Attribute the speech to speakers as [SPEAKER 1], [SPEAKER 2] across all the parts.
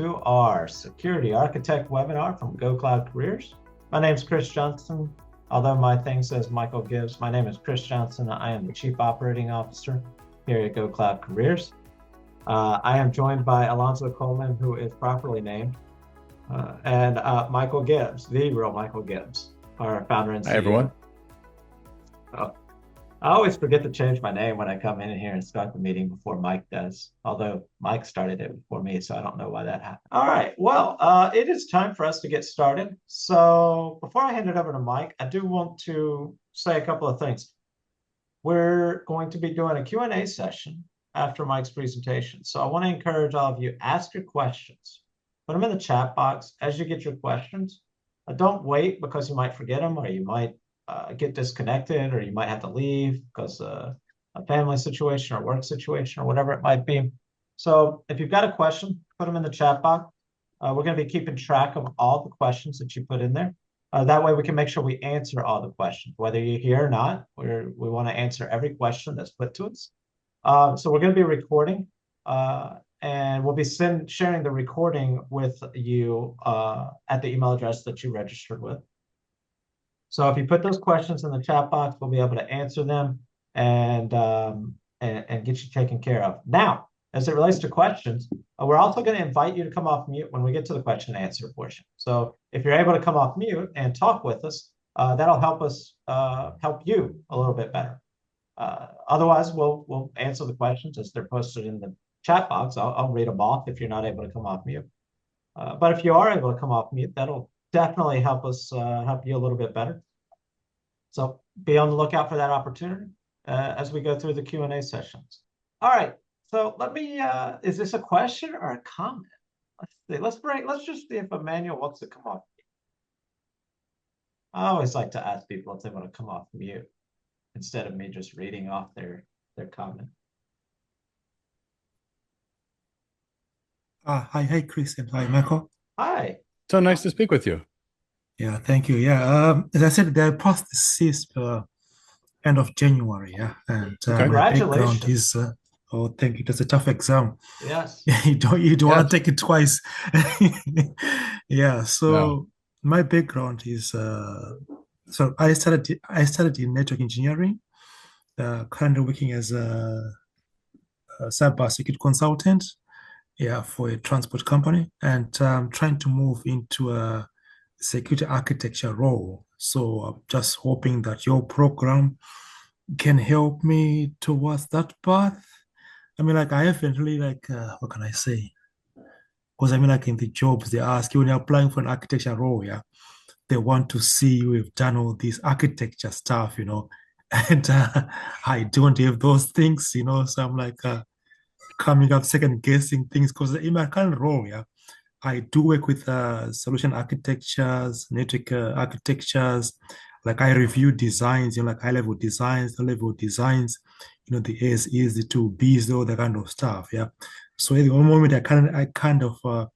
[SPEAKER 1] to our Security Architect webinar from Go Cloud Careers. My name is Chris Johnson. Although my thing says Michael Gibbs, my name is Chris Johnson. I am the Chief Operating Officer here at Go Cloud Careers. I am joined by Alonzo Coleman, who is properly named, and Michael Gibbs, the real Michael Gibbs, our founder and CEO.
[SPEAKER 2] Hi, everyone.
[SPEAKER 1] I always forget to change my name when I come in here and start the meeting before Mike does, although Mike started it before me, so I don't know why that happened. All right, well, it is time for us to get started. So before I hand it over to Mike, I do want to say a couple of things. We're going to be doing a Q&A session after Mike's presentation. So I want to encourage all of you, ask your questions. Put them in the chat box as you get your questions. Don't wait because you might forget them or you might get disconnected, or you might have to leave because a family situation or work situation or whatever it might be. So if you've got a question, put them in the chat box. We're going to be keeping track of all the questions that you put in there. That way we can make sure we answer all the questions, whether you're here or not. We want to answer every question that's put to us. So we're going to be recording, and we'll be sharing the recording with you at the email address that you registered with. So if you put those questions in the chat box, we'll be able to answer them and get you taken care of. Now, as it relates to questions, we're also going to invite you to come off mute when we get to the question and answer portion. So if you're able to come off mute and talk with us, that'll help us help you a little bit better. Otherwise, we'll answer the questions as they're posted in the chat box. I'll read them off if you're not able to come off mute. But if you are able to come off mute, that'll definitely help us help you a little bit better. So be on the lookout for that opportunity as we go through the Q&A sessions. All right, so let me, is this a question or a comment? Let's see. Let's just see if Emmanuel wants to come off mute. I always like to ask people if they want to come off mute instead of me just reading off their comment.
[SPEAKER 3] Hi, Chris, and hi, Michael.
[SPEAKER 1] Hi.
[SPEAKER 2] So nice to speak with you.
[SPEAKER 3] Yeah, thank you. Yeah, as I said, they passed the CISSP end of January. Yeah, and my background is oh, thank you. That's a tough exam.
[SPEAKER 1] Yes.
[SPEAKER 3] you don't want to take it twice. Yeah. So my background is so I started in network engineering. Currently working as a cybersecurity consultant. Yeah, for a transport company, and trying to move into a security architecture role. So I'm just hoping that your program can help me towards that path. I mean, like, I haven't really, like, what can I say? Because I mean, like, in the jobs, they ask you when you're applying for an architecture role, yeah, they want to see you have done all this architecture stuff, you know, and I don't have those things, you know, so I'm like, coming up second guessing things, because in my current role, yeah, I do work with solution architectures, network architectures. Like, I review designs, you know, like high level designs, low level designs, you know, the A's, E's, the 2B's, all that kind of stuff. Yeah. So at the moment, I kind of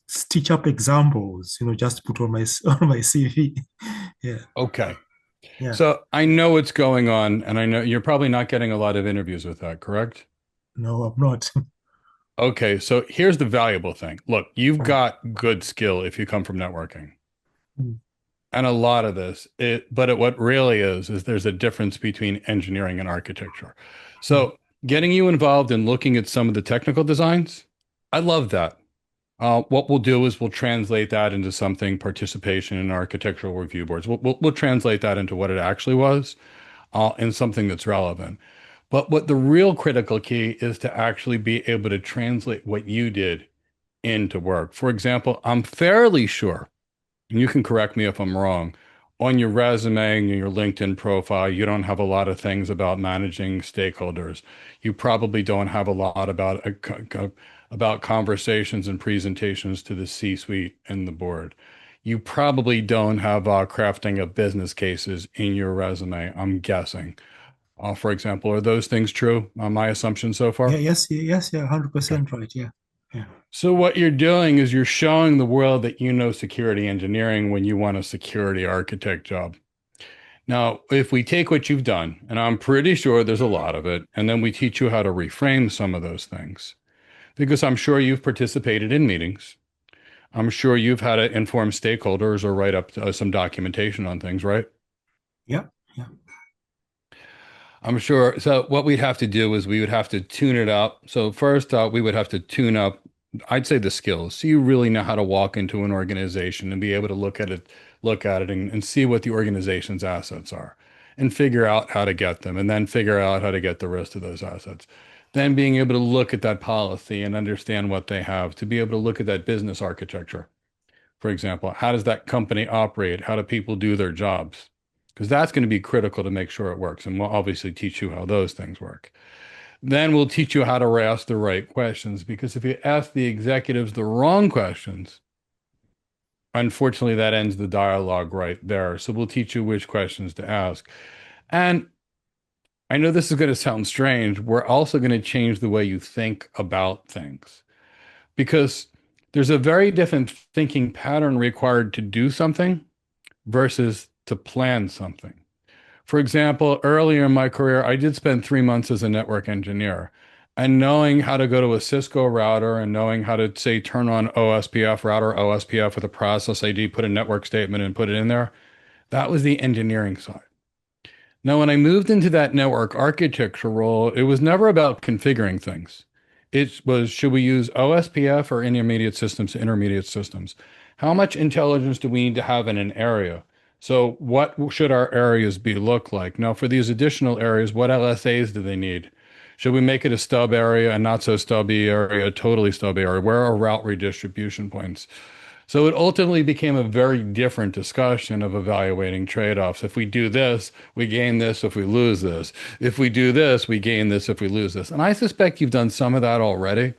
[SPEAKER 3] stitch up examples, you know, just put on my CV. Yeah.
[SPEAKER 2] Okay.
[SPEAKER 3] Yeah.
[SPEAKER 2] So I know what's going on, and I know you're probably not getting a lot of interviews with that, correct?
[SPEAKER 3] No, I'm not.
[SPEAKER 2] Okay, so here's the valuable thing. Look, you've got good skill if you come from networking. And a lot of this, but what really is there's a difference between engineering and architecture. So getting you involved in looking at some of the technical designs, I love that. What we'll do is we'll translate that into something, participation in architectural review boards. We'll translate that into what it actually was, and something that's relevant. But what the real critical key is to actually be able to translate what you did into work. For example, I'm fairly sure, and you can correct me if I'm wrong, on your resume and your LinkedIn profile, you don't have a lot of things about managing stakeholders. You probably don't have a lot about conversations and presentations to the C-suite and the board. You probably don't have crafting of business cases in your resume, I'm guessing. For example, are those things true? My assumption so far?
[SPEAKER 3] Yeah, yes, 100% right. Yeah.
[SPEAKER 2] So what you're doing is you're showing the world that you know security engineering when you want a security architect job. Now, if we take what you've done, and I'm pretty sure there's a lot of it, and then we teach you how to reframe some of those things, because I'm sure you've participated in meetings, I'm sure you've had to inform stakeholders or write up some documentation on things, right?
[SPEAKER 3] Yeah, yeah,
[SPEAKER 2] I'm sure. So what we'd have to do is we would have to tune it up. So first, we would have to tune up, I'd say the skills. So you really know how to walk into an organization and be able to look at it and see what the organization's assets are and figure out how to get them and then figure out how to get the rest of those assets. Then being able to look at that policy and understand what they have, to be able to look at that business architecture. For example, how does that company operate? How do people do their jobs? Because that's going to be critical to make sure it works. And we'll obviously teach you how those things work. Then we'll teach you how to ask the right questions. Because if you ask the executives the wrong questions, unfortunately, that ends the dialogue right there. So we'll teach you which questions to ask. And I know this is going to sound strange. We're also going to change the way you think about things because there's a very different thinking pattern required to do something versus to plan something. For example, earlier in my career, I did spend 3 months as a network engineer. And knowing how to go to a Cisco router and knowing how to, say, turn on OSPF router, OSPF with a process ID, put a network statement and put it in there, that was the engineering side. Now, when I moved into that network architecture role, it was never about configuring things. It was, should we use OSPF or intermediate systems to intermediate systems? How much intelligence do we need to have in an area? So what should our areas be look like? Now, for these additional areas, what LSAs do they need? Should we make it a stub area, a not so stubby area, a totally stubby area? Where are route redistribution points? So it ultimately became a very different discussion of evaluating trade-offs. If we do this, we gain this if we lose this. If we do this, we gain this if we lose this. And I suspect you've done some of that already,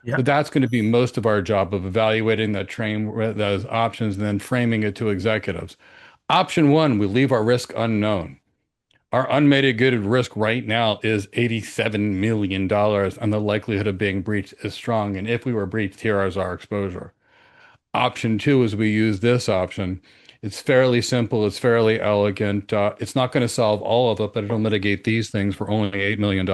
[SPEAKER 3] yeah.
[SPEAKER 2] but that's going to be most of our job of evaluating that train those options and then framing it to executives. Option one, we leave our risk unknown. Our unmitigated risk right now is $87 million, and the likelihood of being breached is strong. And if we were breached, here is our exposure. Option two is we use this option. It's fairly simple. It's fairly elegant. It's not going to solve all of it, but it'll mitigate these things for only $8 million.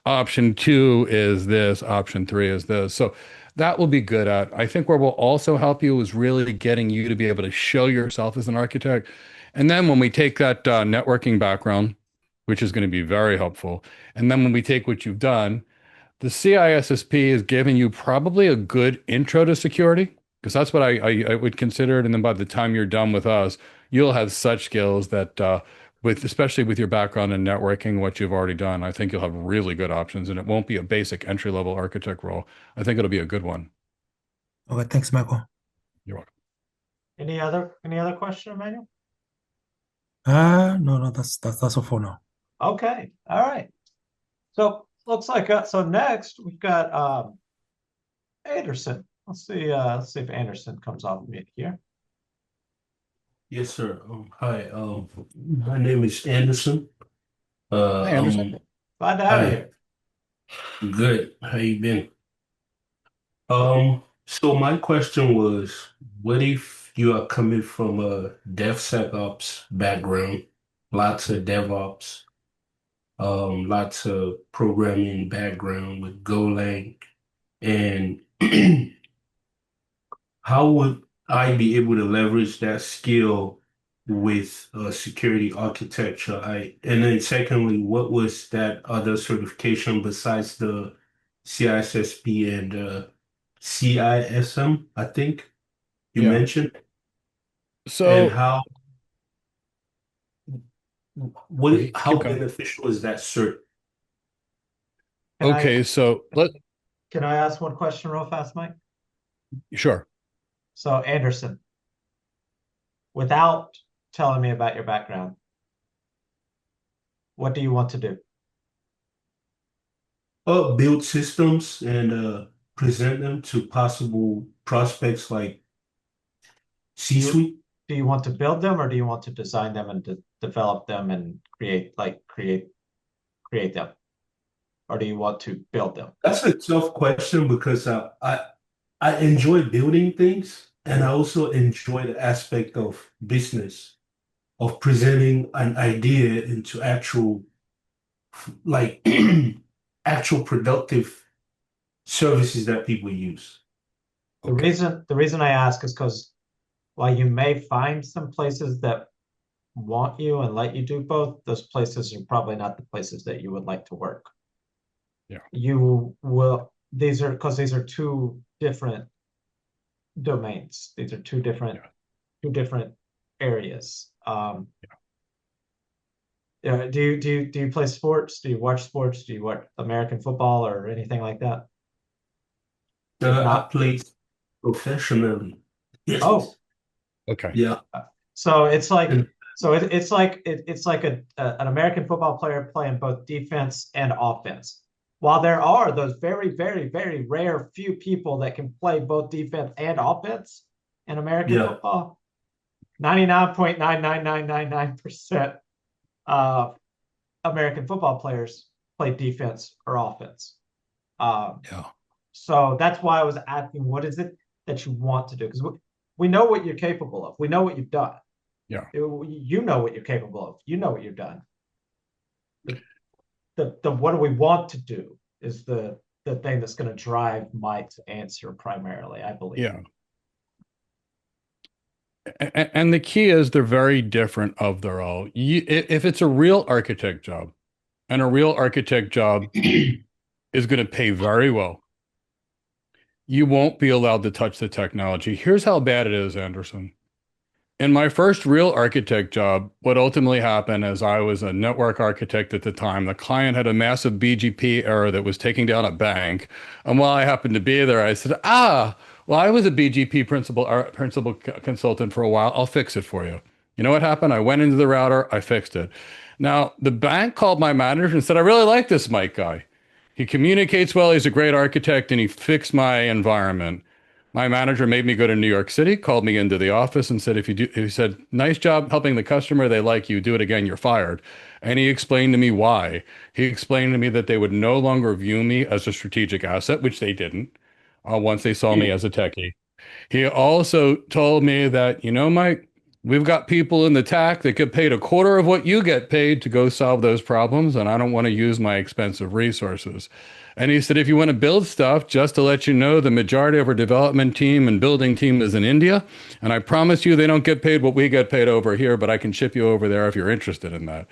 [SPEAKER 2] Option two is this. Option three is this. So that will be good at. I think where we'll also help you is really getting you to be able to show yourself as an architect. And then when we take that networking background, which is going to be very helpful, and then when we take what you've done, the CISSP is giving you probably a good intro to security because that's what I would consider it. And then by the time you're done with us, you'll have such skills that, with especially with your background in networking, what you've already done, I think you'll have really good options, and it won't be a basic entry level architect role. I think it'll be a good one.
[SPEAKER 3] Okay, thanks, Michael.
[SPEAKER 2] You're welcome.
[SPEAKER 1] Any other question, Emmanuel?
[SPEAKER 3] No, no, that's all for now.
[SPEAKER 1] Okay, all right. So looks like so next we've got Anderson. Let's see if Anderson comes off mute here.
[SPEAKER 4] Yes, sir. Hi. My name is Anderson.
[SPEAKER 2] Hi, Anderson.
[SPEAKER 1] Glad to have you
[SPEAKER 4] Hi.
[SPEAKER 1] here.
[SPEAKER 4] Good. How you been? So my question was, what if you are coming from a DevSecOps background, lots of DevOps, lots of programming background with Golang, and how would I be able to leverage that skill with security architecture? And then secondly, what was that other certification besides the CISSP and CISM, I think you
[SPEAKER 2] Yeah.
[SPEAKER 4] mentioned? And
[SPEAKER 2] So
[SPEAKER 4] how
[SPEAKER 2] keep going.
[SPEAKER 4] beneficial is that cert?
[SPEAKER 1] Can I
[SPEAKER 2] Okay, so
[SPEAKER 1] can I ask one question real fast, Mike?
[SPEAKER 2] sure.
[SPEAKER 1] So Anderson, without telling me about your background, what do you want to do?
[SPEAKER 4] Build systems and present them to possible prospects like
[SPEAKER 1] Do you
[SPEAKER 4] C-suite.
[SPEAKER 1] do you want to build them or do you want to design them and develop them and create them? Or do you want to build them?
[SPEAKER 4] That's a tough question because I enjoy building things and I also enjoy the aspect of business, of presenting an idea into actual like actual productive services that people use.
[SPEAKER 1] The
[SPEAKER 2] Okay.
[SPEAKER 1] reason I ask is because while you may find some places that want you and let you do both, those places are probably not the places that you would like to work.
[SPEAKER 2] Yeah.
[SPEAKER 1] You will, these are two different domains. These are
[SPEAKER 2] Yeah.
[SPEAKER 1] two different areas.
[SPEAKER 2] Yeah.
[SPEAKER 1] Yeah, do you play sports? Do you watch sports? Do you watch American football or anything like that? If
[SPEAKER 4] I
[SPEAKER 1] not,
[SPEAKER 4] played professionally.
[SPEAKER 1] oh,
[SPEAKER 4] Yes.
[SPEAKER 2] Okay.
[SPEAKER 4] Yeah.
[SPEAKER 1] so it's like
[SPEAKER 4] And
[SPEAKER 1] it's like an American football player playing both defense and offense. While there are those very rare few people that can play both defense and offense in American
[SPEAKER 4] yeah.
[SPEAKER 1] football, 99.99999% of American football players play defense or offense. Um,
[SPEAKER 2] Yeah.
[SPEAKER 1] so that's why I was asking, what is it that you want to do? Because we know what you're capable of. We know what you've done.
[SPEAKER 2] Yeah.
[SPEAKER 1] You know what you're capable of. You know what you've done. The what do we want to do is the thing that's going to drive Mike's answer primarily, I believe.
[SPEAKER 2] Yeah. And the key is they're very different of their own. If it's a real architect job, and a real architect job is going to pay very well, you won't be allowed to touch the technology. Here's how bad it is, Anderson. In my first real architect job, what ultimately happened is I was a network architect at the time. The client had a massive BGP error that was taking down a bank. And while I happened to be there, I said, well, I was a BGP principal consultant for a while. I'll fix it for you. You know what happened? I went into the router, I fixed it. Now, the bank called my manager and said, I really like this Mike guy. He communicates well, he's a great architect, and he fixed my environment. My manager made me go to New York City, called me into the office and said, he said, nice job helping the customer. They like you. Do it again. You're fired. And he explained to me why. He explained to me that they would no longer view me as a strategic asset, which they didn't, once they saw me as a techie. He also told me that, Mike, we've got people in the TAC that get paid a quarter of what you get paid to go solve those problems, and I don't want to use my expensive resources. And he said, if you want to build stuff, just to let you know, the majority of our development team and building team is in India. And I promise you, they don't get paid what we get paid over here, but I can ship you over there if you're interested in that.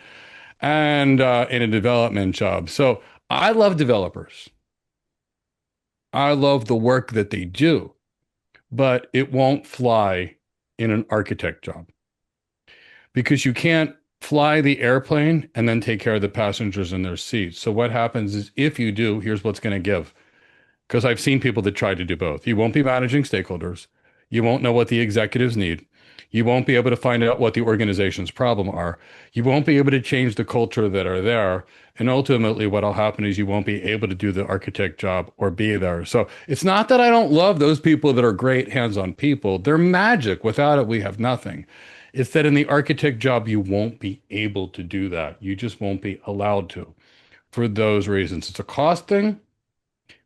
[SPEAKER 2] And in a development job. So I love developers. I love the work that they do, but it won't fly in an architect job because you can't fly the airplane and then take care of the passengers in their seats. So what happens is if you do, here's what's going to give. Because I've seen people that try to do both. You won't be managing stakeholders. You won't know what the executives need. You won't be able to find out what the organization's problem are. You won't be able to change the culture that are there. And ultimately, what'll happen is you won't be able to do the architect job or be there. So it's not that I don't love those people that are great hands-on people. They're magic. Without it, we have nothing. It's that in the architect job, you won't be able to do that. You just won't be allowed to for those reasons. It's a cost thing,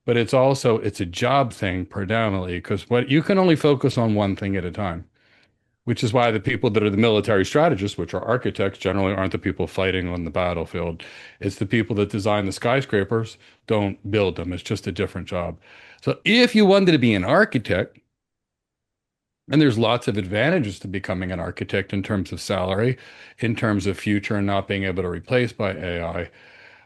[SPEAKER 2] but it's a job thing predominantly because what you can only focus on one thing at a time, which is why the people that are the military strategists, which are architects, generally aren't the people fighting on the battlefield. It's the people that design the skyscrapers, don't build them. It's just a different job. So if you wanted to be an architect, and there's lots of advantages to becoming an architect in terms of salary, in terms of future and not being able to replace by AI.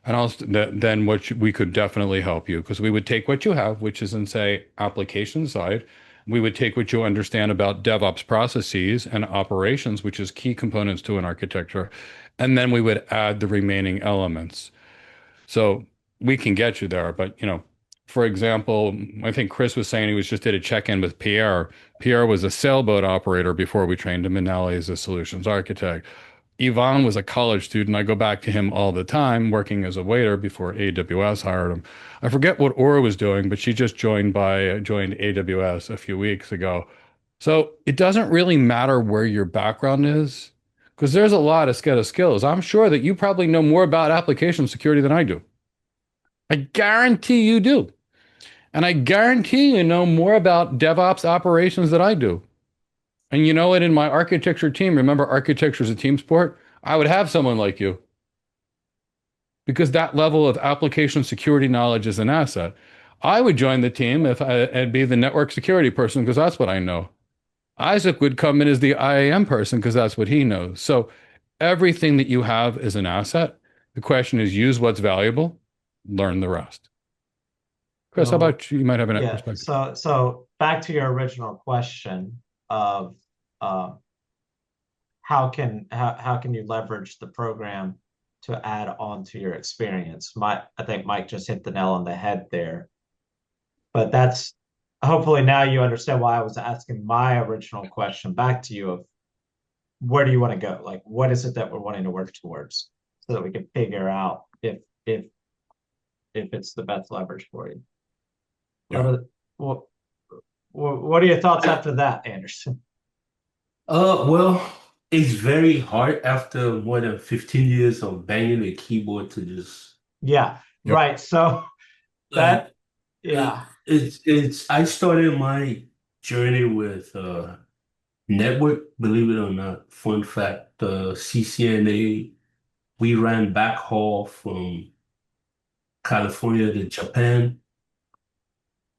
[SPEAKER 2] And also, then we could definitely help you because we would take what you have, which is in, say, application side. We would take what you understand about DevOps processes and operations, which is key components to an architecture. And then we would add the remaining elements. So we can get you there. But, for example, I think Chris was saying he was just did a check-in with Pierre. Pierre was a sailboat operator before we trained him, and now he's a solutions architect. Ivan was a college student. I go back to him all the time, working as a waiter before AWS hired him. I forget what Aura was doing, but she just joined AWS a few weeks ago. So it doesn't really matter where your background is, because there's a lot of set of skills. I'm sure that you probably know more about application security than I do. I guarantee you do. And I guarantee you know more about DevOps operations than I do. And you know what? In my architecture team, remember architecture is a team sport? I would have someone like you, because that level of application security knowledge is an asset. I would join the team if I'd be the network security person because that's what I know. Isaac would come in as the IAM person because that's what he knows. So everything that you have is an asset. The question is use what's valuable, learn the rest. Chris, how
[SPEAKER 1] So
[SPEAKER 2] about you? You might have a
[SPEAKER 1] yeah,
[SPEAKER 2] perspective.
[SPEAKER 1] so back to your original question of uh, how can you leverage the program to add on to your experience? I think Mike just hit the nail on the head there. But that's hopefully now you understand why I was asking my original question back to you of where do you want to go? Like what is it that we're wanting to work towards so that we can figure out if it's the best leverage for you.
[SPEAKER 2] Yeah.
[SPEAKER 1] Well, what are your thoughts after that, Anderson?
[SPEAKER 4] Well, it's very hard after more than 15 years of banging the keyboard to just
[SPEAKER 1] Yeah,
[SPEAKER 2] Yep.
[SPEAKER 1] right. So
[SPEAKER 4] like
[SPEAKER 1] that, yeah,
[SPEAKER 4] it's I started my journey with network, believe it or not. Fun fact, CCNA, we ran backhaul from California to Japan,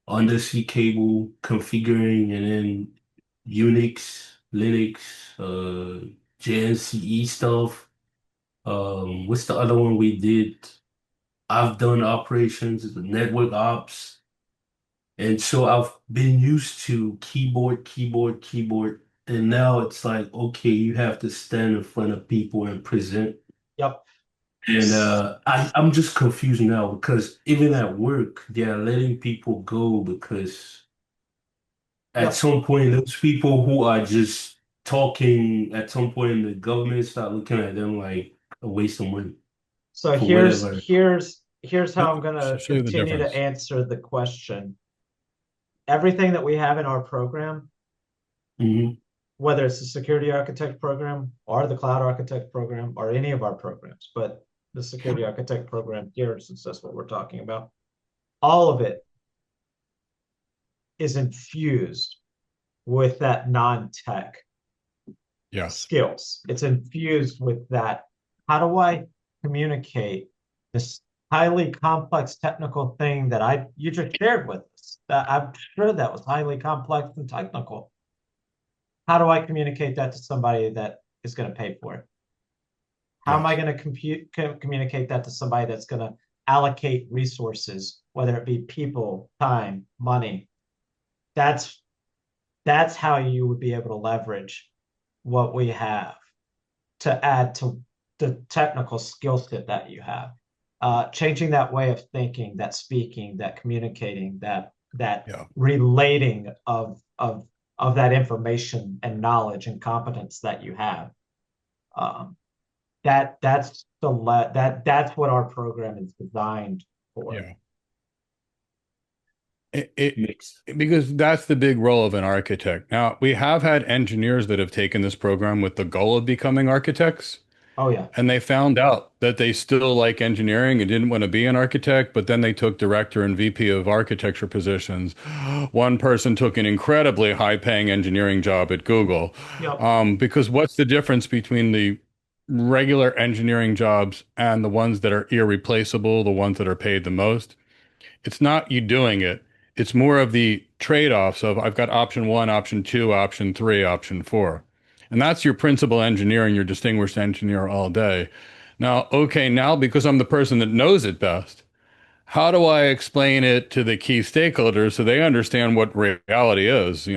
[SPEAKER 4] undersea cable configuring, and then Unix, Linux, JNCE stuff. What's the other one we did? I've done operations, the network ops. And so I've been used to keyboard, keyboard, keyboard. And now it's like, okay, you have to stand in front of people and present.
[SPEAKER 1] yep.
[SPEAKER 4] And I'm just confused now because even at work, they're letting people go because at
[SPEAKER 1] Yep.
[SPEAKER 4] some point, those people who are just talking, at some point, the government start looking at them like a waste of money
[SPEAKER 1] So
[SPEAKER 4] for whatever.
[SPEAKER 1] here's how I'm gonna
[SPEAKER 2] Show you the
[SPEAKER 1] continue to
[SPEAKER 2] difference.
[SPEAKER 1] answer the question. Everything that we have in our program,
[SPEAKER 4] Hmm.
[SPEAKER 1] whether it's the security architect program or the cloud architect program or any of our programs, but the security architect program here, since that's what we're talking about, all of it is infused with that non-tech
[SPEAKER 2] Yes.
[SPEAKER 1] skills. It's infused with that. How do I communicate this highly complex technical thing that you just shared with us? That I'm sure that was highly complex and technical. How do I communicate that to somebody that is going to pay for it? How am I
[SPEAKER 2] Yes.
[SPEAKER 1] going to communicate that to somebody that's going to allocate resources, whether it be people, time, money? That's that's how you would be able to leverage what we have to add to the technical skill set that you have. Changing that way of thinking, that speaking, that communicating, that
[SPEAKER 2] Yeah.
[SPEAKER 1] relating of that information and knowledge and competence that you have. Um, that's what our program is designed for.
[SPEAKER 2] Yeah. It
[SPEAKER 4] Mixed.
[SPEAKER 2] because that's the big role of an architect. Now, we have had engineers that have taken this program with the goal of becoming architects,
[SPEAKER 1] Oh yeah.
[SPEAKER 2] and they found out that they still like engineering and didn't want to be an architect, but then they took director and VP of architecture positions. One person took an incredibly high-paying engineering job at Google.
[SPEAKER 1] Yep.
[SPEAKER 2] Because what's the difference between the regular engineering jobs and the ones that are irreplaceable, the ones that are paid the most? It's not you doing it. It's more of the trade-offs of I've got option one, option two, option three, option four. And that's your principal engineer and your distinguished engineer all day. Now, okay, now because I'm the person that knows it best, how do I explain it to the key stakeholders so they understand what reality is?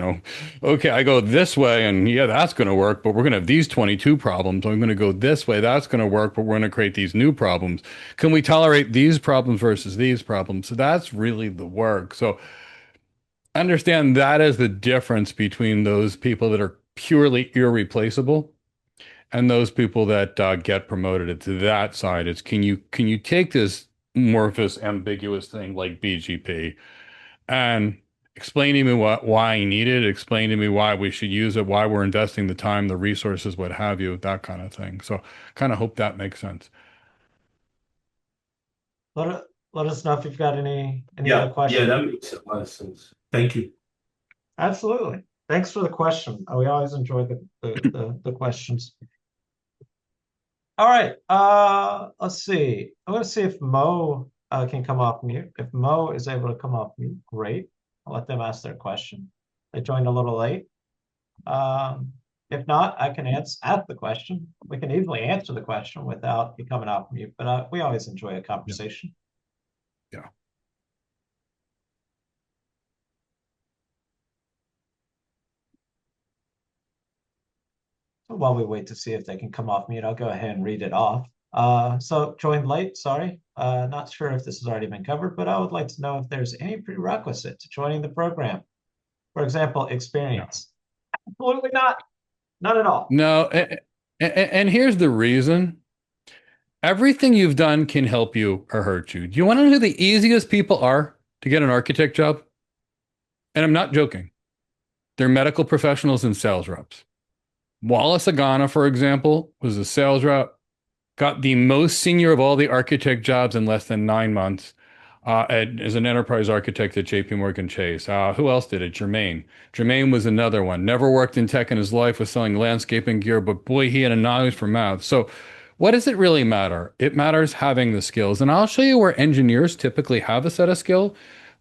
[SPEAKER 2] Okay, I go this way and yeah, that's going to work, but we're going to have these 22 problems. I'm going to go this way, that's going to work, but we're going to create these new problems. Can we tolerate these problems versus these problems? So that's really the work. So understand that is the difference between those people that are purely irreplaceable and those people that get promoted. It's that side. It's can you take this amorphous, ambiguous thing like BGP and explain to me why I need it, explain to me why we should use it, why we're investing the time, the resources, what have you, that kind of thing. So kind of hope that makes sense.
[SPEAKER 1] Let us know if you've got any other
[SPEAKER 4] Yeah, yeah,
[SPEAKER 1] questions.
[SPEAKER 4] that makes a lot of sense. Thank you.
[SPEAKER 1] Absolutely. Thanks for the question. We always enjoy the questions. All right. Let's see. I'm gonna see if Mo can come off mute. If Mo is able to come off mute, great. I'll let them ask their question. They joined a little late. If not, I can ask the question. We can easily answer the question without you coming off mute, but we always enjoy a conversation.
[SPEAKER 2] Yeah.
[SPEAKER 1] So while we wait to see if they can come off mute, I'll go ahead and read it off. So joined late, sorry. Not sure if this has already been covered, but I would like to know if there's any prerequisite to joining the program. For example, experience. No. Absolutely not. Not at all.
[SPEAKER 2] No, and here's the reason. Everything you've done can help you or hurt you. Do you want to know who the easiest people are to get an architect job? And I'm not joking. They're medical professionals and sales reps. Wallace Agana, for example, was a sales rep, got the most senior of all the architect jobs in less than 9 months as an enterprise architect at JP Morgan Chase. Who else did it? Jermaine. Jermaine was another one. Never worked in tech in his life, was selling landscaping gear, but boy, he had a nose for mouth. So what does it really matter? It matters having the skills. And I'll show you where engineers typically have a set of skill,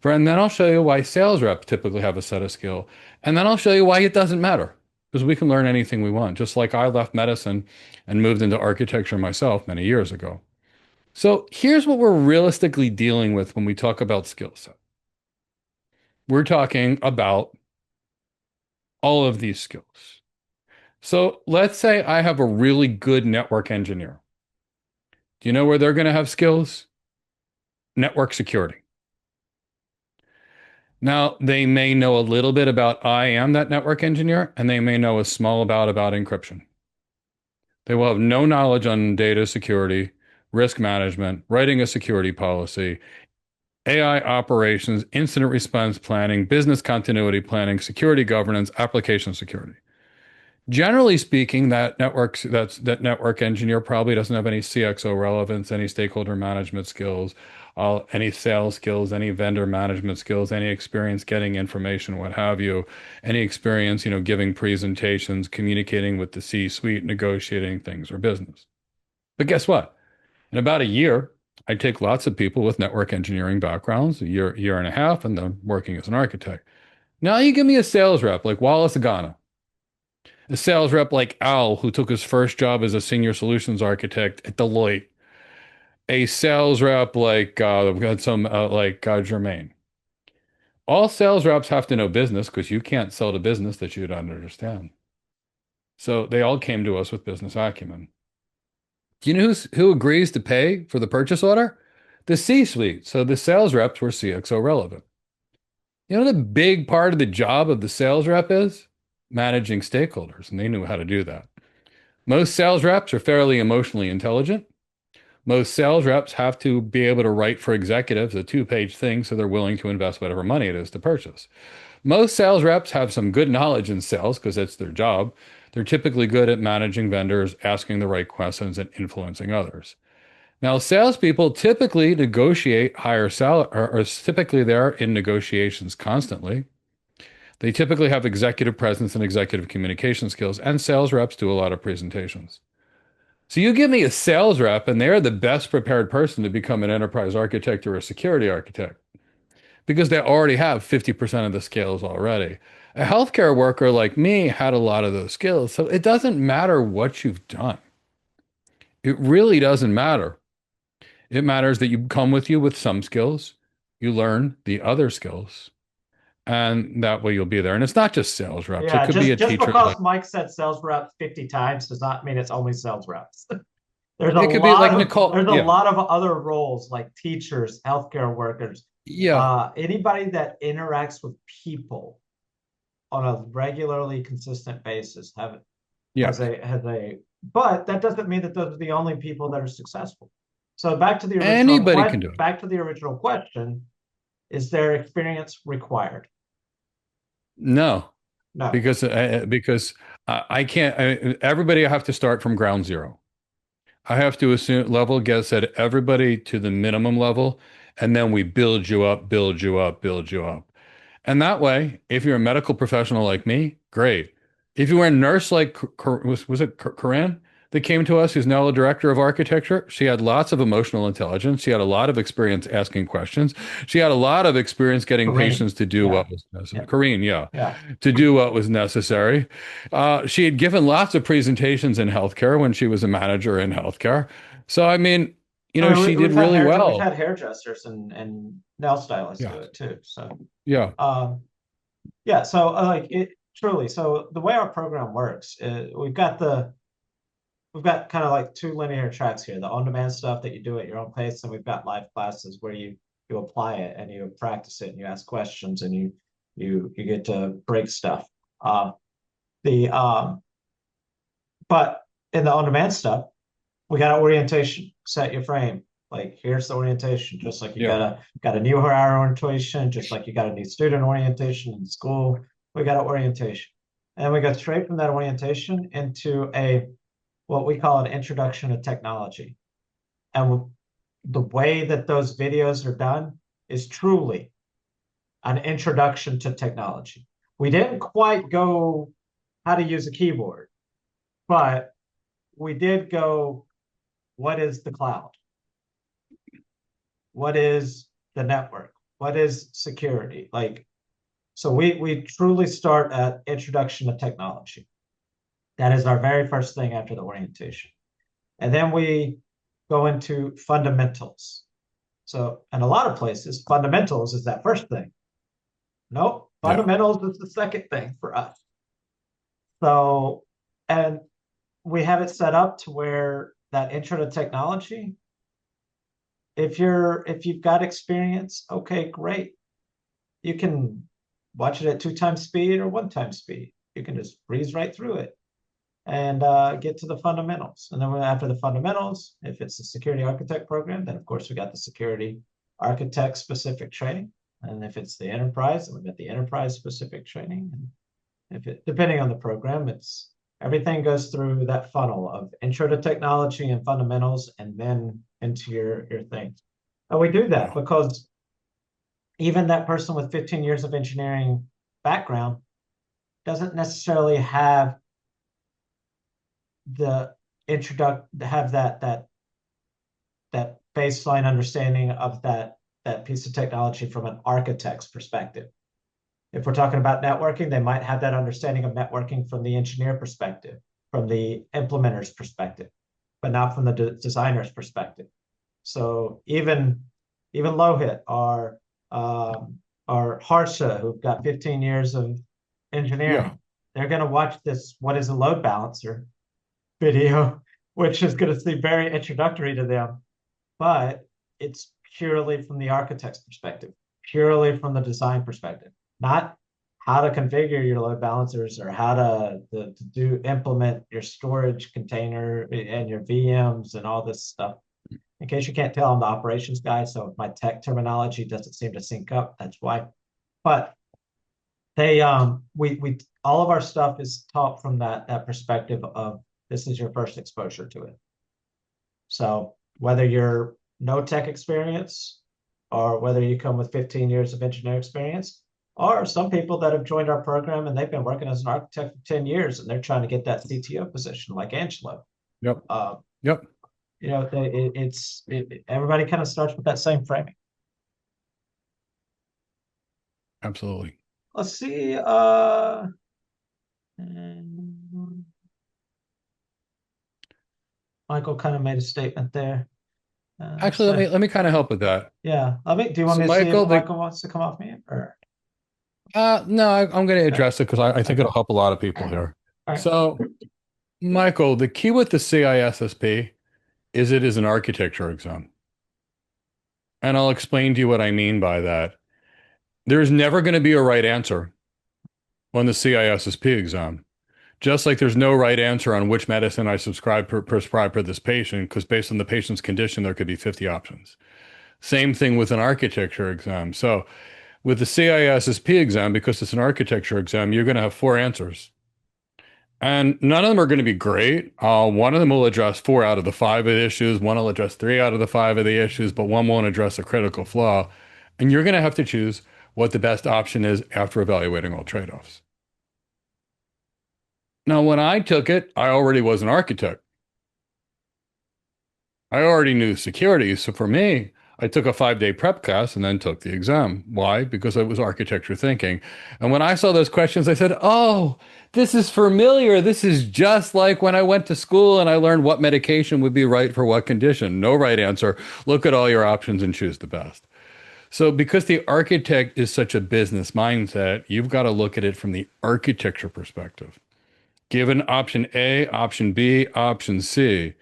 [SPEAKER 2] and then I'll show you why sales reps typically have a set of skill. And then I'll show you why it doesn't matter. Because we can learn anything we want, just like I left medicine and moved into architecture myself many years ago. So here's what we're realistically dealing with when we talk about skill set. We're talking about all of these skills. So let's say I have a really good network engineer. Do you know where they're going to have skills? Network security. Now, they may know a little bit about I am that network engineer, and they may know a small about encryption. They will have no knowledge on data security, risk management, writing a security policy, AI operations, incident response planning, business continuity planning, security governance, application security. Generally speaking, that network engineer probably doesn't have any CXO relevance, any stakeholder management skills, any sales skills, any vendor management skills, any experience getting information, what have you, any experience, giving presentations, communicating with the C-suite, negotiating things or business. But guess what? In about a year, I take lots of people with network engineering backgrounds, a year and a half, and then working as an architect. Now you give me a sales rep like Wallace Agana, a sales rep like Al, who took his first job as a senior solutions architect at Deloitte, a sales rep like we got some like Jermaine. All sales reps have to know business because you can't sell to business that you don't understand. So they all came to us with business acumen. Do you know who agrees to pay for the purchase order? The C-suite. So the sales reps were CXO relevant. You know, the big part of the job of the sales rep is managing stakeholders, and they knew how to do that. Most sales reps are fairly emotionally intelligent. Most sales reps have to be able to write for executives a 2-page thing so they're willing to invest whatever money it is to purchase. Most sales reps have some good knowledge in sales because it's their job. They're typically good at managing vendors, asking the right questions, and influencing others. Now, salespeople typically negotiate higher salary, or typically they're in negotiations constantly. They typically have executive presence and executive communication skills, and sales reps do a lot of presentations. So you give me a sales rep, and they're the best prepared person to become an enterprise architect or a security architect because they already have 50% of the skills already. A healthcare worker like me had a lot of those skills. So it doesn't matter what you've done. It really doesn't matter. It matters that you come with you with some skills, you learn the other skills, and that way you'll be there. And it's not just sales reps.
[SPEAKER 1] Yeah,
[SPEAKER 2] it could be a
[SPEAKER 1] just
[SPEAKER 2] teacher.
[SPEAKER 1] because Mike said sales reps 50 times does not mean it's only sales reps. There's
[SPEAKER 2] It could be like Nicole.
[SPEAKER 1] There's a lot of other roles like teachers, healthcare workers,
[SPEAKER 2] Yeah.
[SPEAKER 1] anybody that interacts with people on a regularly consistent basis
[SPEAKER 2] Yeah.
[SPEAKER 1] but that doesn't mean that those are the only people that are successful. So back to the
[SPEAKER 2] Anybody can do it.
[SPEAKER 1] Back to the original question, is their experience required?
[SPEAKER 2] No.
[SPEAKER 1] No.
[SPEAKER 2] Because I can't. Everybody have to start from ground zero. I have to assume set everybody to the minimum level, and then we build you up, build you up, build you up. And that way, if you're a medical professional like me, great. If you were a nurse like was it Corinne? that came to us who's now a director of architecture. She had lots of emotional intelligence. She had a lot of experience asking questions. She had a lot of experience getting
[SPEAKER 1] Kareem.
[SPEAKER 2] patients to do
[SPEAKER 1] Yeah.
[SPEAKER 2] what was necessary.
[SPEAKER 1] Yeah.
[SPEAKER 2] Corrine, yeah,
[SPEAKER 1] Yeah.
[SPEAKER 2] to do what was necessary. She had given lots of presentations in healthcare when she was a manager in healthcare. So, I mean, you know, she did really
[SPEAKER 1] We've
[SPEAKER 2] well.
[SPEAKER 1] had hairdressers and nail stylists
[SPEAKER 2] Yeah.
[SPEAKER 1] do it too. So,
[SPEAKER 2] Yeah.
[SPEAKER 1] yeah. So, like it truly. So the way our program works, we've got kind of like two linear tracks here: the on-demand stuff that you do at your own pace, and we've got live classes where you apply it and you practice it and you ask questions and you get to break stuff. The But in the on-demand stuff, we got orientation, set your frame. Like here's the orientation, just like you got a new hire orientation, just like you got a new student orientation in school. We got an orientation, and we go straight from that orientation into what we call an introduction to technology. And the way that those videos are done is truly an introduction to technology. We didn't quite go how to use a keyboard, but we did go, what is the cloud? What is the network? What is security? Like, so we truly start at introduction to technology. That is our very first thing after the orientation. And then we go into fundamentals. So in a lot of places, fundamentals is that first thing. Nope, fundamentals is the second thing for us. So, and we have it set up to where that intro to technology, if you've got experience, okay, great. You can watch it at 2x speed or 1x speed. You can just breeze right through it and get to the fundamentals. And then after the fundamentals, if it's a security architect program, then of course we got the security architect specific training. And if it's the enterprise, then we've got the enterprise specific training. And depending on the program, it's everything goes through that funnel of intro to technology and fundamentals, and then into your things. And we do that because even that person with 15 years of engineering background doesn't necessarily have that baseline understanding of that piece of technology from an architect's perspective. If we're talking about networking, they might have that understanding of networking from the engineer perspective, from the implementer's perspective, but not from the designer's perspective. So even Lohit or Harsha, who've got 15 years of engineering, they're going to watch this "What is a load balancer" video, which is going to seem very introductory to them, but it's purely from the architect's perspective, purely from the design perspective, not how to configure your load balancers or how to implement your storage container and your VMs and all this stuff. In case you can't tell, I'm the operations guy, so if my tech terminology doesn't seem to sync up, that's why. But they we all of our stuff is taught from that perspective of this is your first exposure to it. So whether you're no tech experience or whether you come with 15 years of engineering experience, or some people that have joined our program and they've been working as an architect for 10 years and they're trying to get that CTO position like Angelo.
[SPEAKER 2] Yep.
[SPEAKER 1] You know, everybody kind of starts with that same framing.
[SPEAKER 2] Absolutely.
[SPEAKER 1] Let's see. Michael kind of made a statement there.
[SPEAKER 2] Actually, let me kind of help with that.
[SPEAKER 1] Yeah. Do you want me to see if Michael wants to come off mute or?
[SPEAKER 2] No, I'm going to address it because I think it'll help a lot of people here.
[SPEAKER 1] Right.
[SPEAKER 2] So, Michael, the key with the CISSP is it is an architecture exam. And I'll explain to you what I mean by that. There's never going to be a right answer on the CISSP exam. Just like there's no right answer on which medicine I prescribe for this patient, because based on the patient's condition, there could be 50 options. Same thing with an architecture exam. So with the CISSP exam, because it's an architecture exam, you're going to have 4 answers. And none of them are going to be great. One of them will address 4 out of the 5 of the issues. One will address 3 out of the 5 of the issues, but one won't address a critical flaw. And you're going to have to choose what the best option is after evaluating all trade-offs. Now, when I took it, I already was an architect. I already knew security. So for me, I took a 5-day prep class and then took the exam. Why? Because it was architecture thinking. And when I saw those questions, I said, oh, this is familiar. This is just like when I went to school and I learned what medication would be right for what condition. No right answer. Look at all your options and choose the best. So because the architect is such a business mindset, you've got to look at it from the architecture perspective. Given option A, option B, option C,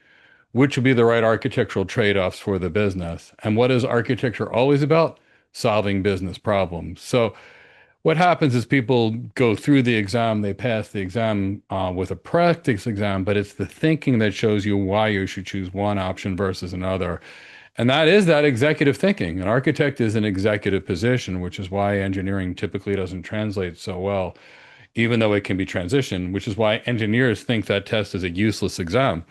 [SPEAKER 2] which would be the right architectural trade-offs for the business? And what is architecture always about? Solving business problems. So what happens is people go through the exam, they pass the exam with a practice exam, but it's the thinking that shows you why you should choose one option versus another. And that is that executive thinking. An architect is an executive position, which is why engineering typically doesn't translate so well, even though it can be transitioned, which is why engineers think that test is a useless exam.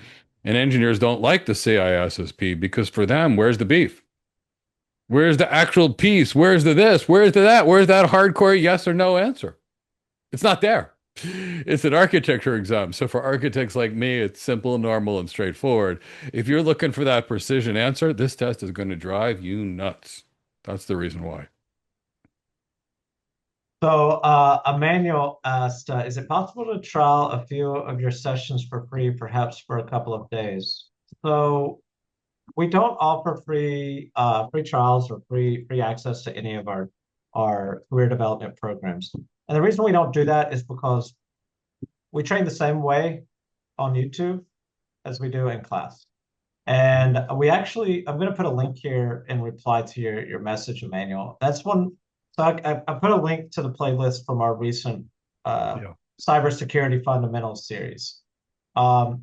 [SPEAKER 2] And engineers don't like the CISSP because for them, where's the beef? Where's the actual piece? Where's the this? Where's the that? Where's that hardcore yes or no answer? It's not there. It's an architecture exam. So for architects like me, it's simple, normal, and straightforward. If you're looking for that precision answer, this test is going to drive you nuts. That's the reason why.
[SPEAKER 1] So Emmanuel asked, is it possible to trial a few of your sessions for free, perhaps for a couple of days? So we don't offer free trials or free access to any of our career development programs. And the reason we don't do that is because we train the same way on YouTube as we do in class. And we actually, I'm going to put a link here in reply to your message, Emmanuel. That's one. So I put a link to the playlist from our recent
[SPEAKER 2] Yeah.
[SPEAKER 1] Cybersecurity Fundamentals series. Um,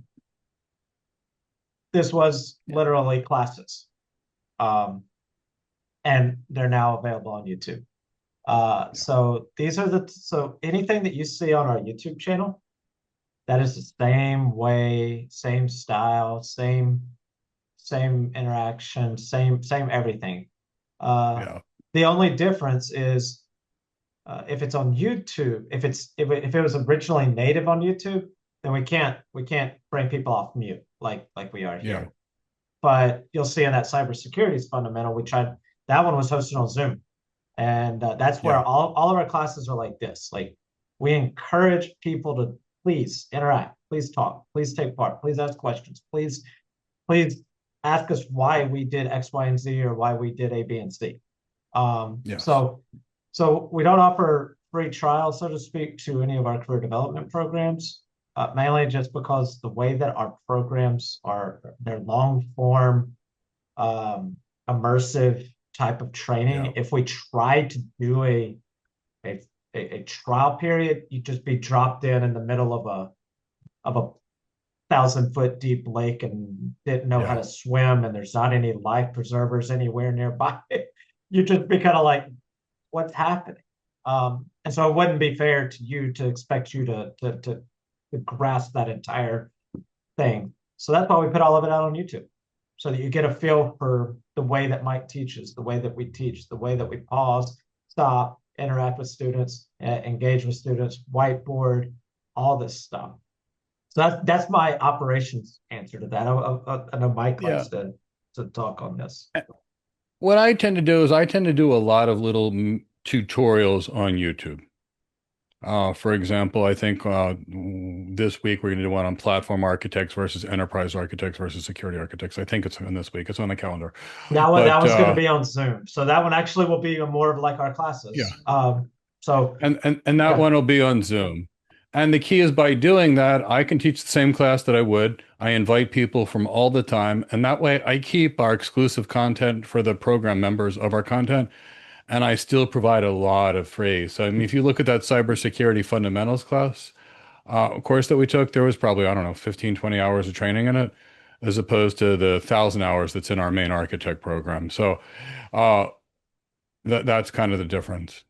[SPEAKER 1] this was literally classes, and they're now available on YouTube.
[SPEAKER 2] Yeah.
[SPEAKER 1] So anything that you see on our YouTube channel, that is the same way, same style, same interaction, same everything. Uh,
[SPEAKER 2] Yeah.
[SPEAKER 1] the only difference is if it's on YouTube, if it was originally native on YouTube, then we can't bring people off mute like we are
[SPEAKER 2] Yeah.
[SPEAKER 1] here. But you'll see in that cybersecurity is fundamental. We tried that one was hosted on Zoom, and that's where
[SPEAKER 2] Yeah.
[SPEAKER 1] all of our classes are like this. Like we encourage people to please interact, please talk, please take part, please ask questions, please ask us why we did X, Y, and Z or why we did A, B, and C.
[SPEAKER 2] Yes.
[SPEAKER 1] So we don't offer free trial, so to speak, to any of our career development programs, mainly just because the way that our programs are, they're long form, immersive type of training.
[SPEAKER 2] Yeah.
[SPEAKER 1] If we try to do a, a trial period, you'd just be dropped in the middle of a 1,000 foot deep lake and didn't know how
[SPEAKER 2] Yeah.
[SPEAKER 1] to swim, and there's not any life preservers anywhere nearby. You just be kind of like, what's happening? And so it wouldn't be fair to you to expect you to grasp that entire thing. So that's why we put all of it out on YouTube, so that you get a feel for the way that Mike teaches, the way that we teach, the way that we pause, stop, interact with students, engage with students, whiteboard, all this stuff. So that's my operations answer to that. I know Mike
[SPEAKER 2] Yeah.
[SPEAKER 1] likes to talk on this.
[SPEAKER 2] What I tend to do is I tend to do a lot of little tutorials on YouTube. For example, I think this week we're going to do one on platform architects versus enterprise architects versus security architects. I think it's in this week. It's on the calendar.
[SPEAKER 1] That
[SPEAKER 2] But
[SPEAKER 1] one's going to be on Zoom, so that one actually will be more of like our
[SPEAKER 2] yeah,
[SPEAKER 1] classes. So
[SPEAKER 2] and that
[SPEAKER 1] yeah,
[SPEAKER 2] one will be on Zoom. And the key is by doing that, I can teach the same class that I would. I invite people from all the time, and that way I keep our exclusive content for the program members of our content. And I still provide a lot of free. So, I mean, if you look at that cybersecurity fundamentals class, course that we took, there was probably, I don't know, 15, 20 hours of training in it, as opposed to the 1,000 hours that's in our main architect program. So, uh, that's kind of the difference.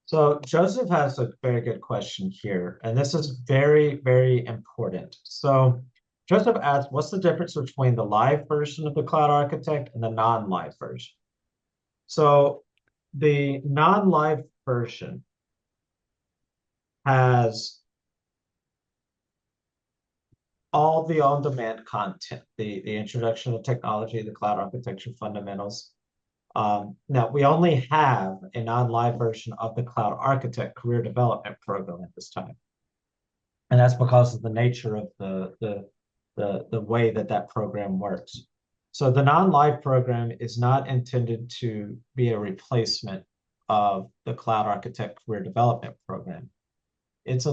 [SPEAKER 1] so Joseph has a very good question here, and this is very, very important. So Joseph asks, what's the difference between the live version of the Cloud Architect and the non-live version? So the non-live version has all the on-demand content, the introduction to technology, the cloud architecture fundamentals. Now, we only have a non-live version of the Cloud Architect Career Development Program at this time. And that's because of the nature of the way that program works. So the non-live program is not intended to be a replacement of the Cloud Architect Career Development Program. It's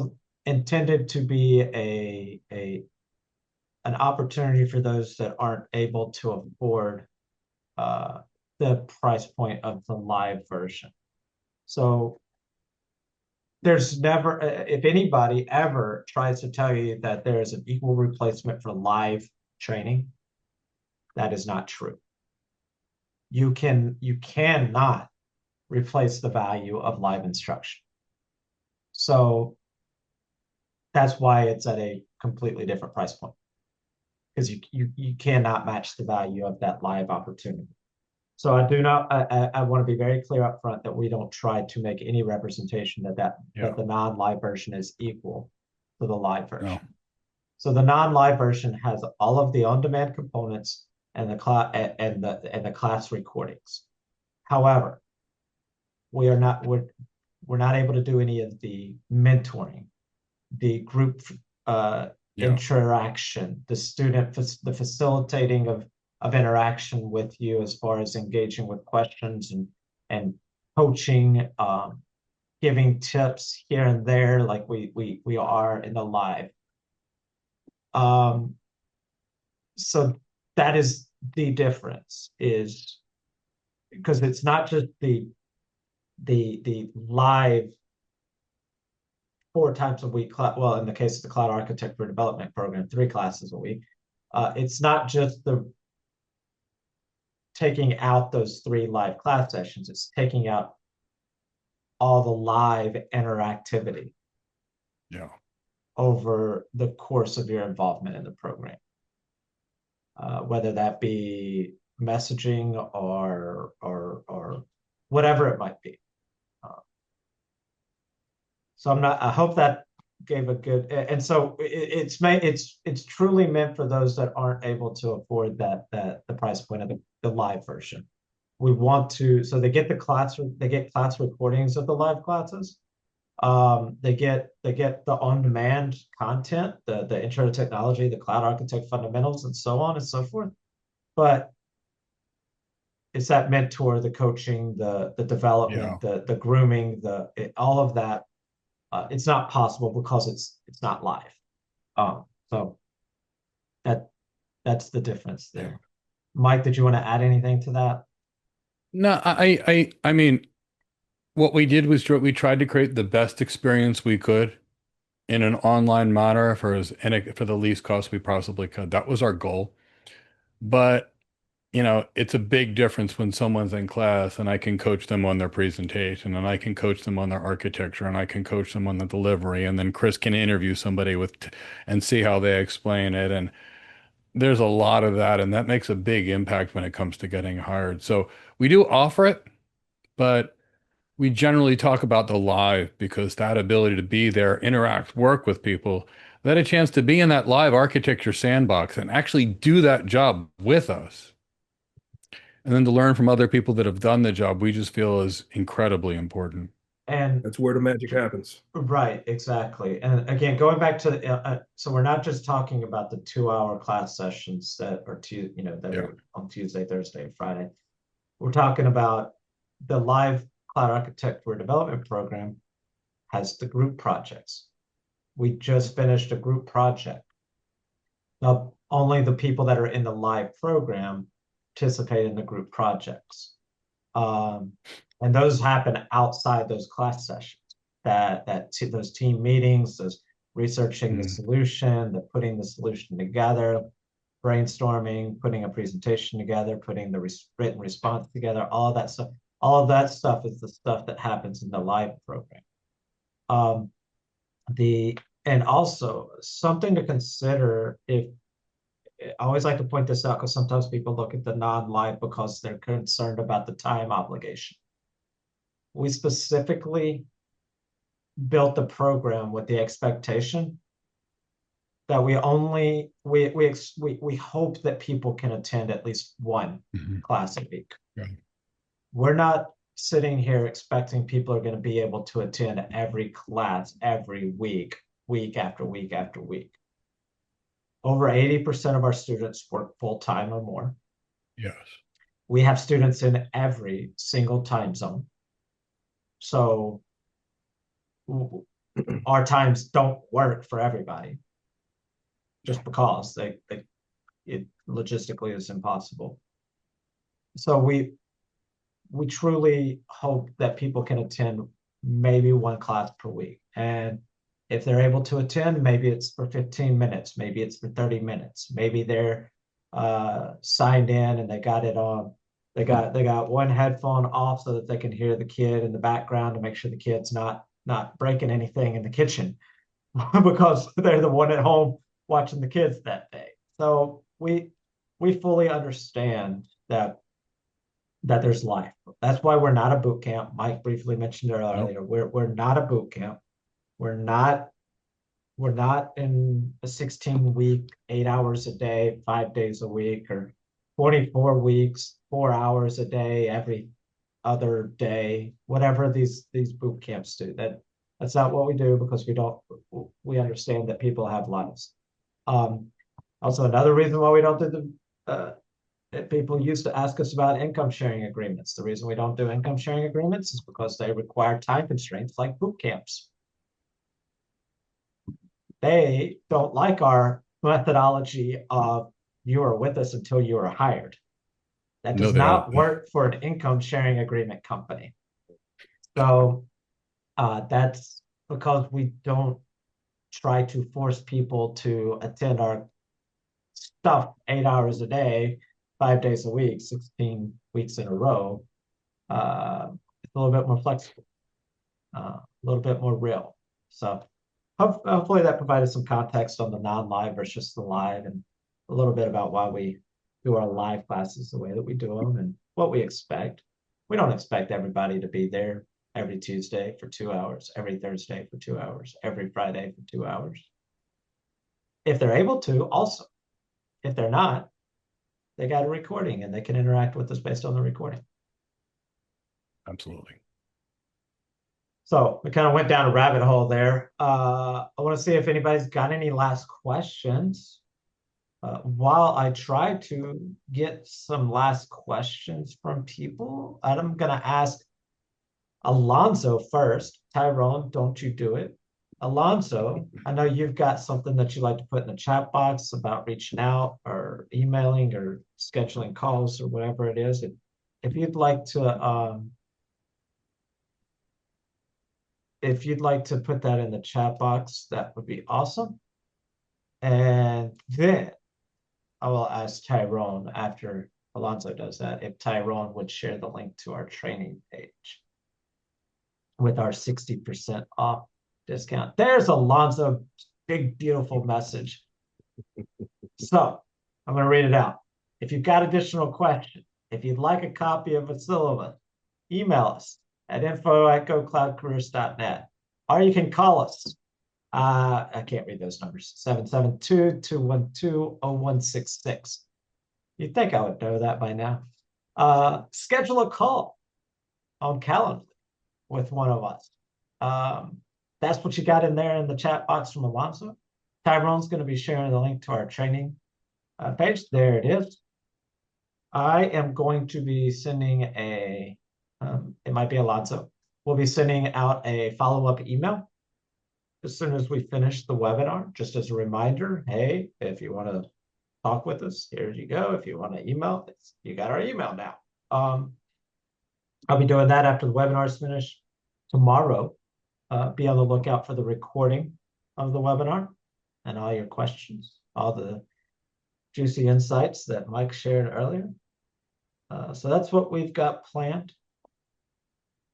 [SPEAKER 1] intended to be an opportunity for those that aren't able to afford the price point of the live version. So there's never, if anybody ever tries to tell you that there is an equal replacement for live training, that is not true. You cannot replace the value of live instruction. So that's why it's at a completely different price point, because you cannot match the value of that live opportunity. So I want to be very clear up front that we don't try to make any representation that the non-live version is equal to the live version. No. So the non-live version has all of the on-demand components and the class recordings. However, we're not able to do any of the mentoring, the group interaction, the facilitating of interaction with you as far as engaging with questions and coaching, giving tips here and there like we are in the live. So that is the difference, is because it's not just the live 4 times a week, well, in the case of the Cloud Architect for Development Program, 3 classes a week. It's not just the taking out those 3 live class sessions, it's taking out all the live interactivity over the course of your involvement in the program. Whether that be messaging or whatever it might be. So I hope that gave a good, and so it's truly meant for those that aren't able to afford the price point of the live version. We want to, so they get class recordings of the live classes. They get the on-demand content, the intro to technology, the cloud architect fundamentals, and so on and so forth. But it's that mentor, the coaching, the development, the grooming, all of that. It's not possible because it's not live. So that's the difference there. Mike, did you want to add anything to that?
[SPEAKER 2] No, I mean, what we did was we tried to create the best experience we could in an online manner for the least cost we possibly could. That was our goal. But it's a big difference when someone's in class and I can coach them on their presentation and I can coach them on their architecture and I can coach them on the delivery, and then Chris can interview somebody and see how they explain it. And there's a lot of that, and that makes a big impact when it comes to getting hired. So we do offer it, but we generally talk about the live because that ability to be there, interact, work with people, that a chance to be in that live architecture sandbox and actually do that job with us. And then to learn from other people that have done the job, we just feel is incredibly important.
[SPEAKER 1] And
[SPEAKER 5] that's where the magic happens.
[SPEAKER 1] Right, exactly. And again, going back to so we're not just talking about the 2-hour class sessions that are are on Tuesday, Thursday, and Friday. We're talking about the live Cloud Architect for Development Program has the group projects. We just finished a group project. Now, only the people that are in the live program participate in the group projects. And those happen outside those class sessions, those team meetings, those researching the solution, the putting the solution together, brainstorming, putting a presentation together, putting the written response together, all of that stuff. All of that stuff is the stuff that happens in the live program. And also something to consider, I always like to point this out because sometimes people look at the non-live because they're concerned about the time obligation. We specifically built the program with the expectation that we hope that people can attend at least one class a week.
[SPEAKER 2] Yeah.
[SPEAKER 1] We're not sitting here expecting people are going to be able to attend every class every week, week after week after week. Over 80% of our students work full-time or more.
[SPEAKER 2] Yes.
[SPEAKER 1] We have students in every single time zone. So our times don't work for everybody just because it logistically is impossible. So we truly hope that people can attend maybe one class per week. And if they're able to attend, maybe it's for 15 minutes, maybe it's for 30 minutes, maybe they're signed in and they got it on. They got one headphone off so that they can hear the kid in the background to make sure the kid's not breaking anything in the kitchen because they're the one at home watching the kids that day. So we fully understand that there's life. That's why we're not a boot camp. Mike briefly mentioned it earlier. Nope. We're not a boot camp. We're not in a 16-week, 8 hours a day, 5 days a week, or 24 weeks, 4 hours a day, every other day, whatever these boot camps do. That's not what we do because we understand that people have lives. Also, another reason why we don't do people used to ask us about income sharing agreements. The reason we don't do income sharing agreements is because they require time constraints like boot camps. They don't like our methodology of you are with us until you are hired. That does not work for an income sharing agreement company. So that's because we don't try to force people to attend our stuff 8 hours a day, 5 days a week, 16 weeks in a row. It's a little bit more flexible, a little bit more real. So hopefully that provided some context on the non-live versus the live, and a little bit about why we do our live classes the way that we do them and what we expect. We don't expect everybody to be there every Tuesday for 2 hours, every Thursday for 2 hours, every Friday for 2 hours. If they're able to, also. If they're not, they got a recording and they can interact with us based on the recording.
[SPEAKER 2] Absolutely.
[SPEAKER 1] So we kind of went down a rabbit hole there. I want to see if anybody's got any last questions. While I try to get some last questions from people, I'm going to ask Alonso first. Tyrone, don't you do it. Alonso, I know you've got something that you like to put in the chat box about reaching out or emailing or scheduling calls or whatever it is. If you'd like to put that in the chat box, that would be awesome. And then I will ask Tyrone after Alonso does that, if Tyrone would share the link to our training page with our 60% off discount. There's Alonso, big, beautiful message. So I'm going to read it out. If you've got additional questions, if you'd like a copy of a syllabus, email us at info@gocloudcareers.net, or you can call us. I can't read those numbers. 772-212-0166. You'd think I would know that by now. Schedule a call on Calendly with one of us. That's what you got in there in the chat box from Alonso. Tyrone's going to be sharing the link to our training page. There it is. I am going to be sending it might be Alonso. We'll be sending out a follow-up email as soon as we finish the webinar, just as a reminder, hey, if you want to talk with us, here you go. If you want to email, you got our email now. I'll be doing that after the webinar is finished tomorrow. Be on the lookout for the recording of the webinar and all your questions, all the juicy insights that Mike shared earlier. So that's what we've got planned.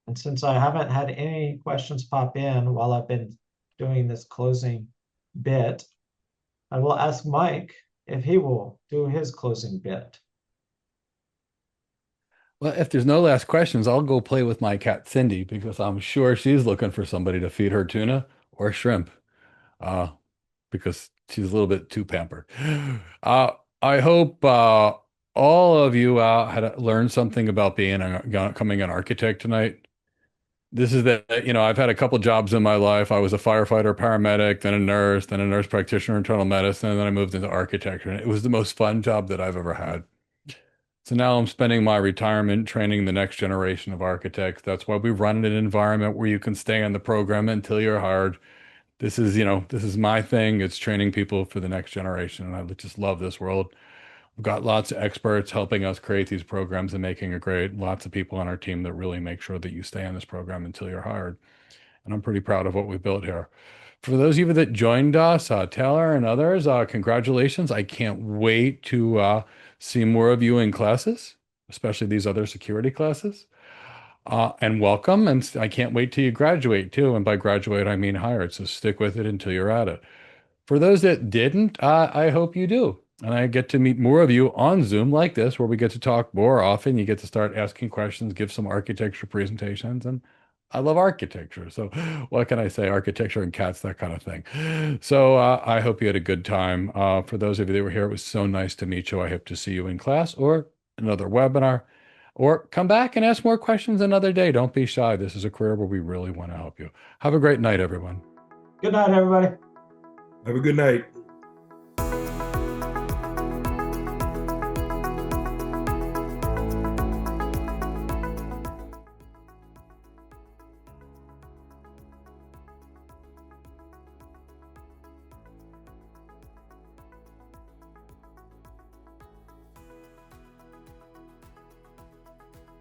[SPEAKER 1] And since I haven't had any questions pop in while I've been doing this closing bit, I will ask Mike if he will do his closing bit.
[SPEAKER 2] Well, if there's no last questions, I'll go play with my cat Cindy because I'm sure she's looking for somebody to feed her tuna or shrimp. Because She's a little bit too pampered. I hope all of you had learned something about becoming an architect tonight. This is I've had a couple jobs in my life. I was a firefighter, paramedic, then a nurse practitioner, internal medicine, and then I moved into architecture. And it was the most fun job that I've ever had. So now I'm spending my retirement training the next generation of architects. That's why we run an environment where you can stay on the program until you're hired. This is my thing. It's training people for the next generation. And I just love this world. We've got lots of experts helping us create these programs and making it great. Lots of people on our team that really make sure that you stay on this program until you're hired. And I'm pretty proud of what we built here. For those of you that joined us, Taylor and others, congratulations. I can't wait to see more of you in classes, especially these other security classes. And welcome. And I can't wait till you graduate too. And by graduate, I mean hired. So stick with it until you're at it. For those that didn't, I hope you do. And I get to meet more of you on Zoom like this, where we get to talk more often. You get to start asking questions, give some architecture presentations. And I love architecture. So what can I say? Architecture and cats, that kind of thing. So I hope you had a good time. For those of you that were here, it was so nice to meet you. I hope to see you in class or another webinar. Or come back and ask more questions another day. Don't be shy. This is a career where we really want to help you. Have a great night, everyone.
[SPEAKER 1] Good night, everybody.
[SPEAKER 4] Have a good night.